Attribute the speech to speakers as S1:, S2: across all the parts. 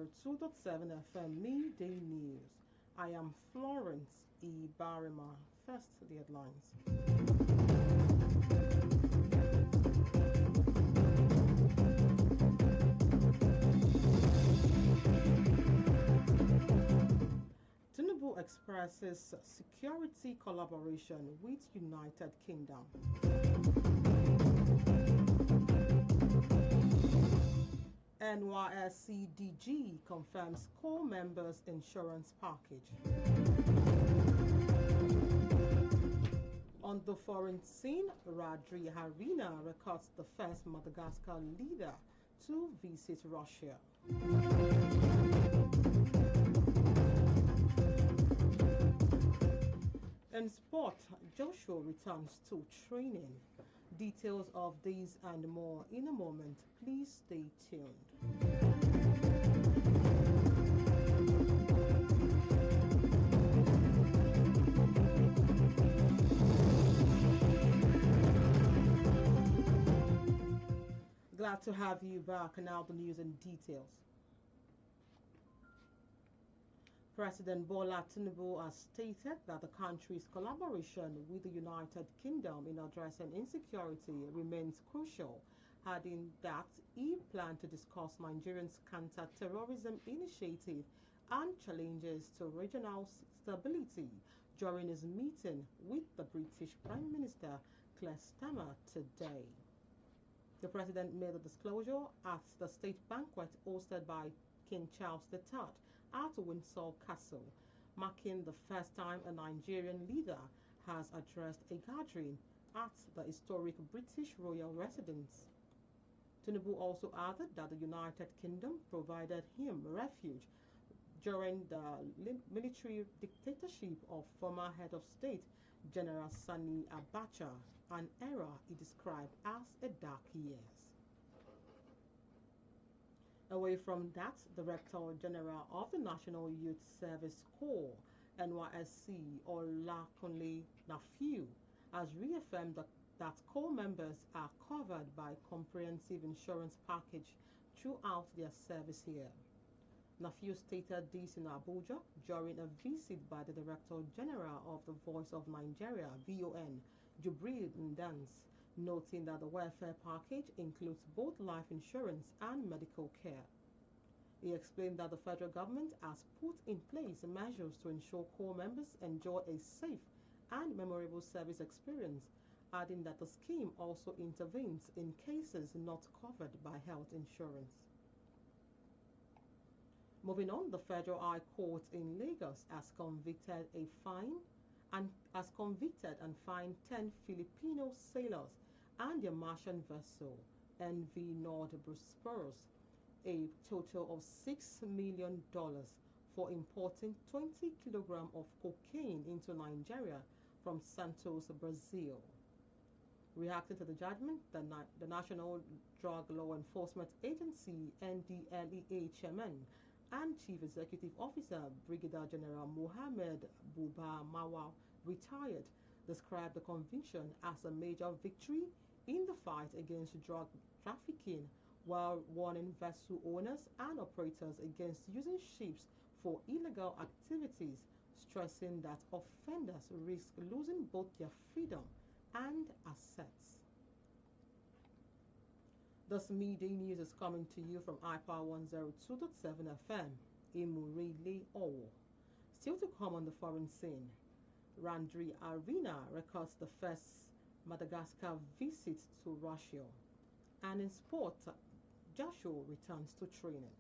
S1: 102.7 FM Midday News. I am Florence Ibahreman. First, the headlines. Tinubu expresses security collaboration with United Kingdom. NYSC DG confirms core members' insurance package. On the foreign scene, Radri Harina records the first Madagascar leader to visit Russia. In sport, Joshua returns to training. Details of these and more in a moment. Please stay tuned. Glad to have you back. And now the news and details. President Bola Tinubu has stated that the country's collaboration with the United Kingdom in addressing insecurity remains crucial, adding that he planned to discuss Nigeria's counter-terrorism initiative and challenges to regional stability during his meeting with the British Prime Minister Keir Starmer today. The president made the disclosure at the state banquet hosted by King Charles III at Windsor Castle, marking the first time a Nigerian leader has addressed a gathering at the historic British royal residence. Tinubu also added that the United Kingdom provided him refuge during the military dictatorship of former head of state General Sani Abacha, an era he described as a dark years. Away from that, Director General of the National Youth Service Corps, NYSC, Olakunle Nafiu, has reaffirmed that corps members are covered by comprehensive insurance package throughout their service here. Nafiu stated this in Abuja during a visit by the Director General of the Voice of Nigeria, VON, Jubril Ndans, noting that the welfare package includes both life insurance and medical care. He explained that the federal government has put in place measures to ensure corps members enjoy a safe and memorable service experience, adding that the scheme also intervenes in cases not covered by health insurance. Moving on, the Federal High Court in Lagos has convicted and fined 10 Filipino sailors and their merchant vessel, NV Nord Prosperous, a total of $6 million for importing 20 kilograms of cocaine into Nigeria from Santos, Brazil. Reacting to the judgment, the National Drug Law Enforcement Agency, NDLEA chairman and Chief Executive Officer Brigadier General Mohammed Buba Mawa, retired, described the conviction as a major victory in the fight against drug trafficking, while warning vessel owners and operators against using ships for illegal activities, stressing that offenders risk losing both their freedom and assets. This midday news is coming to you from IPA 102.7 FM, Imurele Owo. Still to come on the foreign scene, Radri Harina records the first Madagascar visit to Russia. And in sport, Joshua returns to training.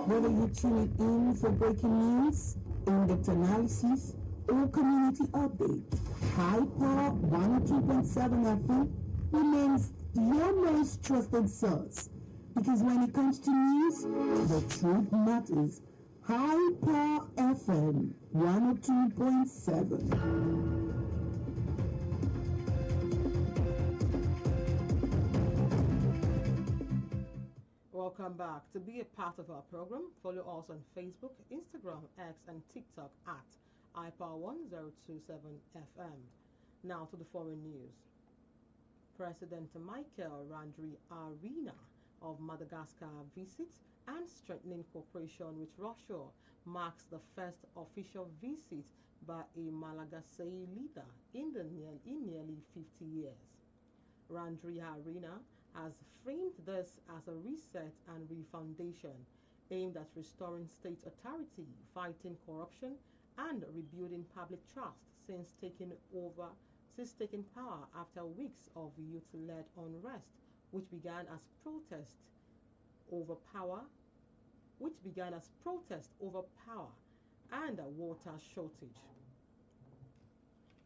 S2: Whether you're tuning in for breaking news, in-depth analysis, or community updates, High Power 102.7 FM remains your most trusted source. Because when it comes to news, the truth matters. High Power FM 102.7.
S1: Welcome back. To be a part of our program, follow us on Facebook, Instagram, X, and TikTok at iPower1027 FM. Now to the foreign news. President Michael Radri Harina of Madagascar visit and strengthening cooperation with Russia marks the first official visit by a Malagasy leader in nearly 50 years. Arena has framed this as a reset and refoundation aimed at restoring state authority, fighting corruption, and rebuilding public trust since taking power after weeks of youth-led unrest, which began as over power, power and a water shortage.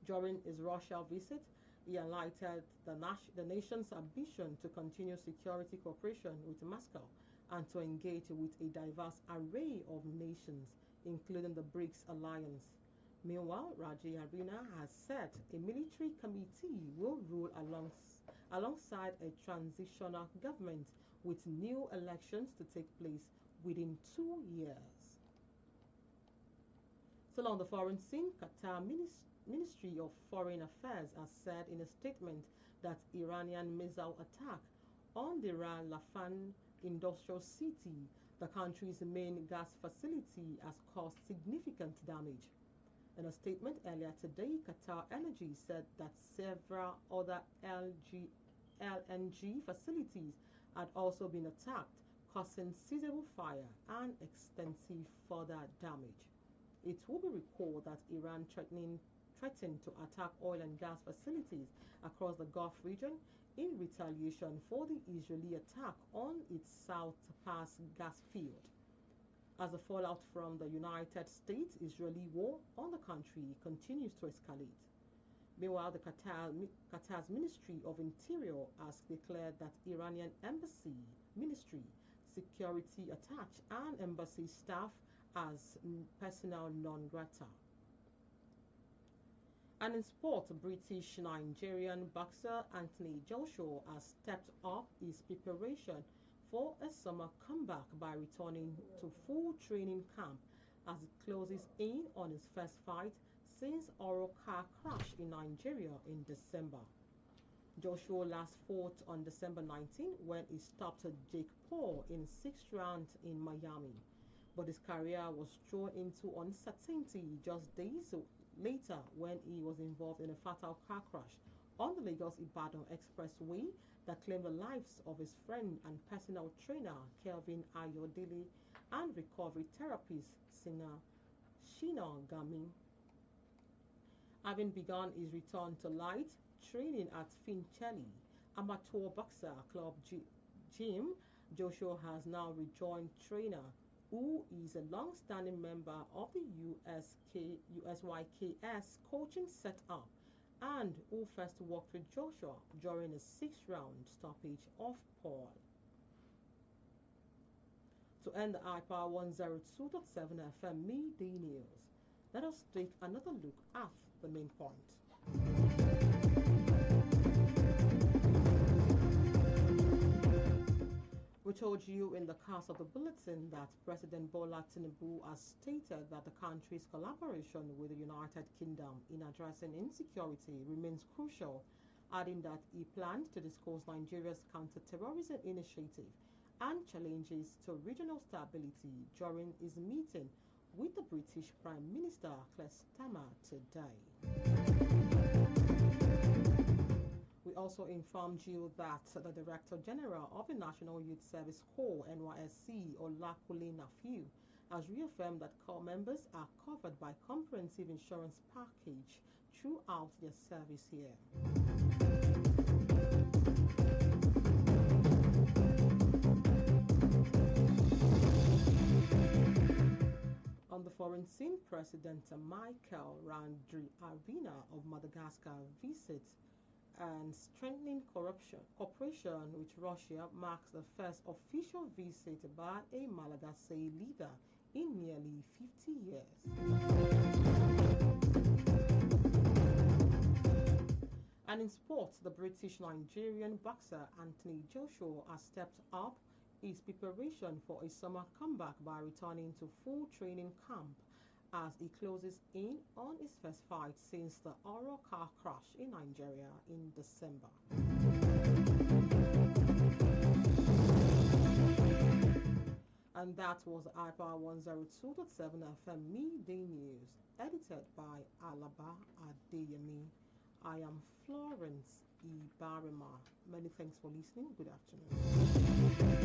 S1: During his Russia visit, he highlighted the nation's ambition to continue security cooperation with Moscow and to engage with a diverse array of nations, including the BRICS alliance. Meanwhile, Arena has said a military committee will rule alongside a transitional government with new elections to take place within 2 years. Still on the foreign scene, Qatar Ministry of Foreign Affairs has said in a statement that Iranian missile attack on the Ras Laffan industrial city, the country's main gas facility, has caused significant damage. In a statement earlier today, Qatar Energy said that several other LNG facilities had also been attacked, causing sizable fire and extensive further damage. It will be recalled that Iran threatened to attack oil and gas facilities across the Gulf region in retaliation for the Israeli attack on its South Pass gas field. As the fallout from the United States-Israeli war on the country continues to escalate. Meanwhile, Qatar's Ministry of Interior has declared that Iranian embassy, ministry, security attached, and embassy staff as personnel non grata. And in sport, British-Nigerian boxer Anthony Joshua has stepped up his preparation for a summer comeback by returning to full training camp as it closes in on his first fight since Oro car crash in Nigeria in December. Joshua last fought on December 19 when he stopped Jake Paul in the sixth round in Miami, but his career was thrown into uncertainty just days later when he was involved in a fatal car crash on the Lagos-Ibadan Expressway that claimed the lives of his friend and personal trainer Kelvin Ayodele and recovery therapist singer Shina Gami. Having begun his return to light training at Fincelli Amateur Boxer Club Gym, Joshua has now rejoined trainer who is a long-standing member of the USYKS coaching setup and who first worked with Joshua during a six-round stoppage of Paul. To end the iPower 102.7 FM midday news, let us take another look at the main point. We told you in the cast of the bulletin that President Bola Tinubu has stated that the country's collaboration with the United Kingdom in addressing insecurity remains crucial, adding that he plans to discuss Nigeria's counter-terrorism initiative and challenges to regional stability during his meeting with the British Prime Minister Keir Starmer today. We also informed you that the Director General of the National Youth Service Corps, NYSC, Olakule Nafiu, has reaffirmed that corps members are covered by comprehensive insurance package throughout their service here. On the foreign scene, President Michael Randrianirina of Madagascar visits and strengthening cooperation with Russia marks the first official visit by a Malagasy leader in nearly 50 years. And in sports, the British-Nigerian boxer Anthony Joshua has stepped up his preparation for a summer comeback by returning to full training camp as he closes in on his first fight since the Oro car crash in Nigeria in December. And that was iPower 102.7 FM Midday News, edited by Alaba Adeyemi. I am Florence Ibahreman. Many thanks for listening. Good afternoon.